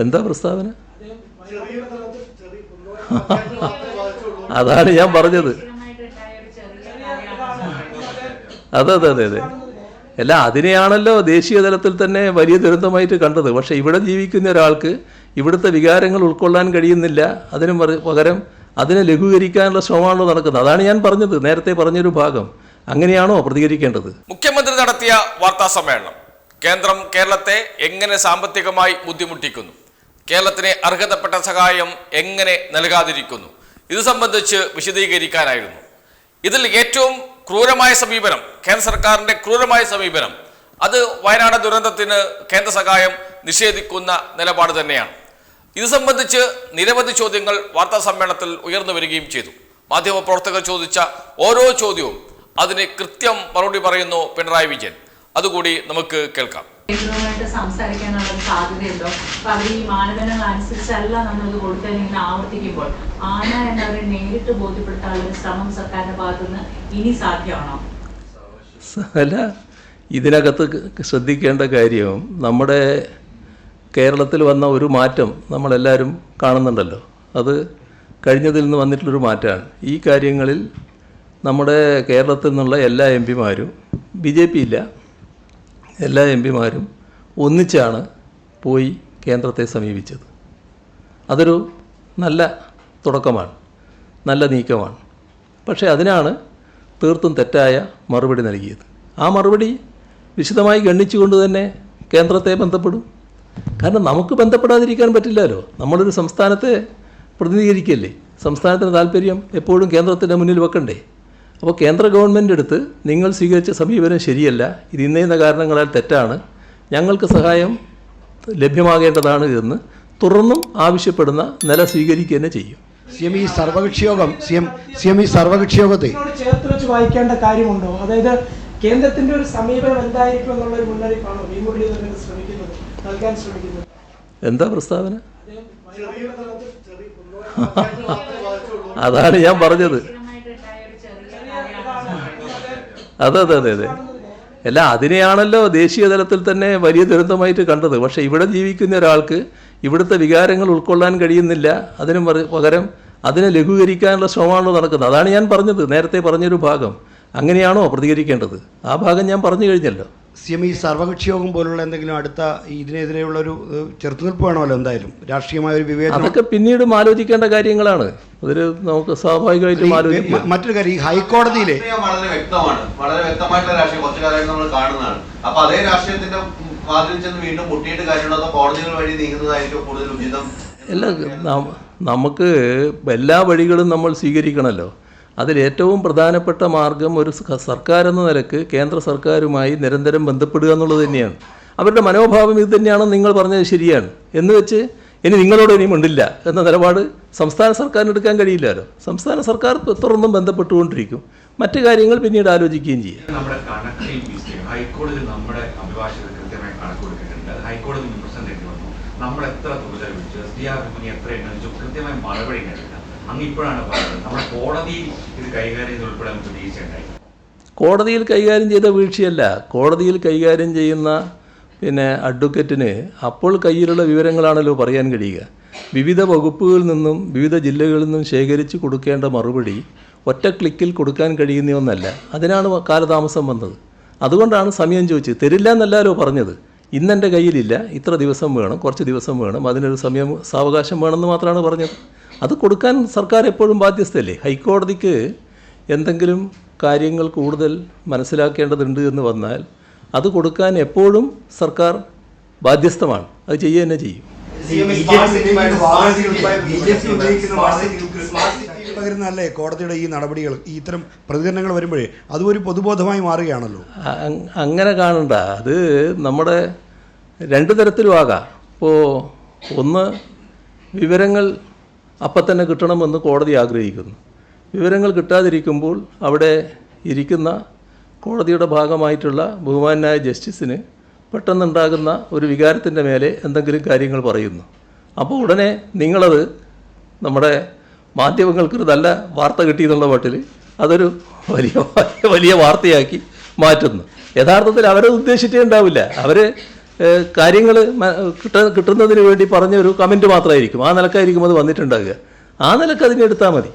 എന്താ പ്രസ്താവന? അതാണ് ഞാൻ പറഞ്ഞത്. അതെ അതെ അതെ അതെ അല്ല, അതിനെയാണല്ലോ ദേശീയ തലത്തിൽ തന്നെ വലിയ ദുരന്തമായിട്ട് കണ്ടത്. പക്ഷെ ഇവിടെ ജീവിക്കുന്ന ഒരാൾക്ക് ഇവിടുത്തെ വികാരങ്ങൾ ഉൾക്കൊള്ളാൻ കഴിയുന്നില്ല. അതിന് പകരം അതിനെ ലഘൂകരിക്കാനുള്ള ശ്രമമാണല്ലോ നടക്കുന്നത്. അതാണ് ഞാൻ പറഞ്ഞത്, നേരത്തെ പറഞ്ഞൊരു ഭാഗം. അങ്ങനെയാണോ പ്രതികരിക്കേണ്ടത്? മുഖ്യമന്ത്രി നടത്തിയ വാർത്താ സമ്മേളനം കേന്ദ്രം കേരളത്തെ എങ്ങനെ സാമ്പത്തികമായി ബുദ്ധിമുട്ടിക്കുന്നു, കേരളത്തിന് അർഹതപ്പെട്ട സഹായം എങ്ങനെ നൽകാതിരിക്കുന്നു, ഇത് സംബന്ധിച്ച് വിശദീകരിക്കാനായിരുന്നു. ഇതിൽ ഏറ്റവും ക്രൂരമായ സമീപനം, കേന്ദ്ര സർക്കാരിന്റെ ക്രൂരമായ സമീപനം, അത് വയനാട് ദുരന്തത്തിന് കേന്ദ്ര സഹായം നിഷേധിക്കുന്ന നിലപാട് തന്നെയാണ്. ഇത് സംബന്ധിച്ച് നിരവധി ചോദ്യങ്ങൾ വാർത്താ സമ്മേളനത്തിൽ ഉയർന്നു വരികയും ചെയ്തു. മാധ്യമപ്രവർത്തകർ ചോദിച്ച ഓരോ ചോദ്യവും അതിന് കൃത്യം മറുപടി പറയുന്നു പിണറായി വിജയൻ. അതുകൂടി നമുക്ക് കേൾക്കാം. സംസാരിക്കാനുള്ള സാധ്യതയുണ്ടോ? അവർ ഈ മാനദണ്ഡങ്ങൾ അനുസരിച്ചല്ല നമ്മളിത് കൊടുത്തല്ലെങ്കിൽ ആവർത്തിക്കുമ്പോൾ ആന എന്നവരെ നേരിട്ട് ബോധ്യപ്പെടുത്താനുള്ള ശ്രമം സർക്കാരിന്റെ ഭാഗത്തുനിന്ന് ഇനി സാധ്യമാണോ? അല്ല, ഇതിനകത്ത് ശ്രദ്ധിക്കേണ്ട കാര്യം, നമ്മുടെ കേരളത്തിൽ വന്ന ഒരു മാറ്റം നമ്മളെല്ലാവരും കാണുന്നുണ്ടല്ലോ. അത് കഴിഞ്ഞതിൽ നിന്ന് വന്നിട്ടുള്ളൊരു മാറ്റമാണ്. ഈ കാര്യങ്ങളിൽ നമ്മുടെ കേരളത്തിൽ നിന്നുള്ള എല്ലാ എം പിമാരും, BJP ഇല്ല, എല്ലാ എം പിമാരും ഒന്നിച്ചാണ് പോയി കേന്ദ്രത്തെ സമീപിച്ചത്. അതൊരു നല്ല തുടക്കമാണ്, നല്ല നീക്കമാണ്. പക്ഷേ അതിനാണ് തീർത്തും തെറ്റായ മറുപടി നൽകിയത്. ആ മറുപടി വിശദമായി ഗണ്ണിച്ചുകൊണ്ട് തന്നെ കേന്ദ്രത്തെ ബന്ധപ്പെടും. കാരണം നമുക്ക് ബന്ധപ്പെടാതിരിക്കാൻ പറ്റില്ലല്ലോ. നമ്മളൊരു സംസ്ഥാനത്തെ പ്രതിനിധീകരിക്കല്ലേ. സംസ്ഥാനത്തിൻ്റെ താല്പര്യം എപ്പോഴും കേന്ദ്രത്തിൻ്റെ മുന്നിൽ വെക്കണ്ടേ? അപ്പോൾ കേന്ദ്ര ഗവൺമെൻറ് അടുത്ത് നിങ്ങൾ സ്വീകരിച്ച സമീപനം ശരിയല്ല, ഇത് ഇന്ന കാരണങ്ങളാൽ തെറ്റാണ്, ഞങ്ങൾക്ക് സഹായം ലഭ്യമാകേണ്ടതാണ് എന്ന് തുടർന്നും ആവശ്യപ്പെടുന്ന നില സ്വീകരിക്കുക തന്നെ ചെയ്യും. ഈ സർവകക്ഷി യോഗത്തെ ചേർത്ത് വെച്ച് വായിക്കേണ്ട കാര്യമുണ്ടോ? അതായത് കേന്ദ്രത്തിന്റെ ഒരു സമീപനം എന്തായിരിക്കും എന്നുള്ള ഒരു മുന്നറിയിപ്പാണോ ഈ മുരളീധരൻ ശ്രമിക്കുന്നത്, നൽകാൻ ശ്രമിക്കുന്നത്? എന്താ പ്രസ്താവന? അതാണ് ഞാൻ പറഞ്ഞത്. അതെ അതെ അതെ അതെ അല്ല, അതിനെയാണല്ലോ ദേശീയ തലത്തിൽ തന്നെ വലിയ ദുരന്തമായിട്ട് കണ്ടത്. പക്ഷെ ഇവിടെ ജീവിക്കുന്ന ഒരാൾക്ക് ഇവിടുത്തെ വികാരങ്ങൾ ഉൾക്കൊള്ളാൻ കഴിയുന്നില്ല. അതിന് പകരം അതിനെ ലഘൂകരിക്കാനുള്ള ശ്രമമാണല്ലോ നടക്കുന്നത്. അതാണ് ഞാൻ പറഞ്ഞത്, നേരത്തെ പറഞ്ഞൊരു ഭാഗം. അങ്ങനെയാണോ പ്രതികരിക്കേണ്ടത്? ആ ഭാഗം ഞാൻ പറഞ്ഞു കഴിഞ്ഞല്ലോ. ഈ സർവകക്ഷി യോഗം പോലുള്ള എന്തെങ്കിലും അടുത്ത ഇതിനെതിരെയുള്ളൊരു ചെറുത്തുനിൽപ്പ് വേണമല്ലോ, എന്തായാലും രാഷ്ട്രീയമായ ഒരു വിവേചനം. അതൊക്കെ പിന്നീടും ആലോചിക്കേണ്ട കാര്യങ്ങളാണ്. അതിൽ നമുക്ക് സ്വാഭാവികമായിട്ടും ആലോചിക്കാം. മറ്റൊരു കാര്യം, ഈ ഹൈക്കോടതിയിലെ വളരെ വ്യക്തമാണ്, വളരെ വ്യക്തമായിട്ടുള്ള രാഷ്ട്രീയം കുറച്ചു കാലമായിട്ട് നമ്മൾ കാണുന്നതാണ്. അപ്പൊ അതേ രാഷ്ട്രീയത്തിന്റെ വാതിൽ ചെന്ന് വീണ്ടും മുട്ടിയിട്ട് കാര്യമുണ്ടോ, അതോ കോടതികൾ വഴി നീങ്ങുന്നതായിരിക്കും കൂടുതൽ ഉചിതം? അല്ല, നമുക്ക് എല്ലാ വഴികളും നമ്മൾ സ്വീകരിക്കണമല്ലോ. അതിലേറ്റവും പ്രധാനപ്പെട്ട മാർഗം ഒരു സർക്കാർ എന്ന നിലക്ക് കേന്ദ്ര സർക്കാരുമായി നിരന്തരം ബന്ധപ്പെടുക എന്നുള്ളത് തന്നെയാണ്. അവരുടെ മനോഭാവം ഇത് തന്നെയാണെന്ന് നിങ്ങൾ പറഞ്ഞത് ശരിയാണ് എന്ന് വെച്ച് ഇനി നിങ്ങളോട് ഇനിയും ഉണ്ടില്ല എന്ന നിലപാട് സംസ്ഥാന സർക്കാരിന് എടുക്കാൻ കഴിയില്ലല്ലോ. സംസ്ഥാന സർക്കാർ തുറന്നും ബന്ധപ്പെട്ടുകൊണ്ടിരിക്കും. മറ്റു കാര്യങ്ങൾ പിന്നീട് ആലോചിക്കുകയും ചെയ്യും. നമ്മുടെ ഹൈക്കോടതി നമ്മുടെ അഭിഭാഷകർ കൃത്യമായി കണക്ക് കൊടുത്തിട്ടുണ്ട്. ഹൈക്കോടതി റിപ്രസെന്റേറ്റീവ് വന്നു, നമ്മൾ എത്ര തുക ചെലവഴിച്ചു, SDRF എത്ര എണ്ണു കൃത്യമായി മറുപടി നേടില്ല. അങ്ങ് ഇപ്പോഴാണ് പറയുന്നത് നമ്മുടെ കോടതിയിൽ ഇത് കൈകാര്യം ചെയ്ത് ഉൾപ്പെടെ നമുക്ക് വീഴ്ചയുണ്ടായി. കോടതിയിൽ കൈകാര്യം ചെയ്ത വീഴ്ചയല്ല. കോടതിയിൽ കൈകാര്യം ചെയ്യുന്ന അഡ്വക്കേറ്റിന് അപ്പോൾ കയ്യിലുള്ള വിവരങ്ങളാണല്ലോ പറയാൻ കഴിയുക. വിവിധ വകുപ്പുകളിൽ നിന്നും വിവിധ ജില്ലകളിൽ നിന്നും ശേഖരിച്ച് കൊടുക്കേണ്ട മറുപടി ഒറ്റ ക്ലിക്കിൽ കൊടുക്കാൻ കഴിയുന്ന ഒന്നല്ല. അതിനാണ് കാലതാമസം വന്നത്. അതുകൊണ്ടാണ് സമയം ചോദിച്ചത്. തരില്ല എന്നല്ലല്ലോ പറഞ്ഞത്. ഇന്നെൻ്റെ കയ്യിലില്ല, ഇത്ര ദിവസം വേണം, കുറച്ച് ദിവസം വേണം, അതിനൊരു സാവകാശം വേണമെന്ന് മാത്രമാണ് പറഞ്ഞത്. അത് കൊടുക്കാൻ സർക്കാർ എപ്പോഴും ബാധ്യസ്ഥയല്ലേ. ഹൈക്കോടതിക്ക് എന്തെങ്കിലും കാര്യങ്ങൾ കൂടുതൽ മനസ്സിലാക്കേണ്ടതുണ്ട് എന്ന് വന്നാൽ അത് കൊടുക്കാൻ എപ്പോഴും സർക്കാർ ബാധ്യസ്ഥമാണ്. അത് ചെയ്യുക തന്നെ ചെയ്യും. പകരുന്നല്ലേ കോടതിയുടെ ഈ നടപടികൾ, ഇത്തരം പ്രതികരണങ്ങൾ വരുമ്പോഴേ അതും ഒരു പൊതുബോധമായി മാറുകയാണല്ലോ. അങ്ങനെ കാണണ്ട. അത് നമ്മുടെ രണ്ട് തരത്തിലും ആകാം. ഇപ്പോൾ ഒന്ന്, വിവരങ്ങൾ അപ്പം തന്നെ കിട്ടണമെന്ന് കോടതി ആഗ്രഹിക്കുന്നു. വിവരങ്ങൾ കിട്ടാതിരിക്കുമ്പോൾ അവിടെ ഇരിക്കുന്ന കോടതിയുടെ ഭാഗമായിട്ടുള്ള ബഹുമാനായ ജസ്റ്റിസിന് പെട്ടെന്നുണ്ടാകുന്ന ഒരു വികാരത്തിൻ്റെ മേലെ എന്തെങ്കിലും കാര്യങ്ങൾ പറയുന്നു. അപ്പോൾ ഉടനെ നിങ്ങളത് നമ്മുടെ മാധ്യമങ്ങൾക്കൊരു നല്ല വാർത്ത കിട്ടിയെന്നുള്ള മട്ടിൽ അതൊരു വലിയ വാർത്തയാക്കി മാറ്റുന്നു. യഥാർത്ഥത്തിൽ അവരെ ഉദ്ദേശിച്ചേ ഉണ്ടാവില്ല. അവർ കാര്യങ്ങൾ കിട്ടുന്നതിന് വേണ്ടി പറഞ്ഞ ഒരു കമൻറ്റ് മാത്രമായിരിക്കും. ആ നിലക്കായിരിക്കും അത് വന്നിട്ടുണ്ടാകുക. ആ നിലക്ക് അതിനെ എടുത്താൽ മതി.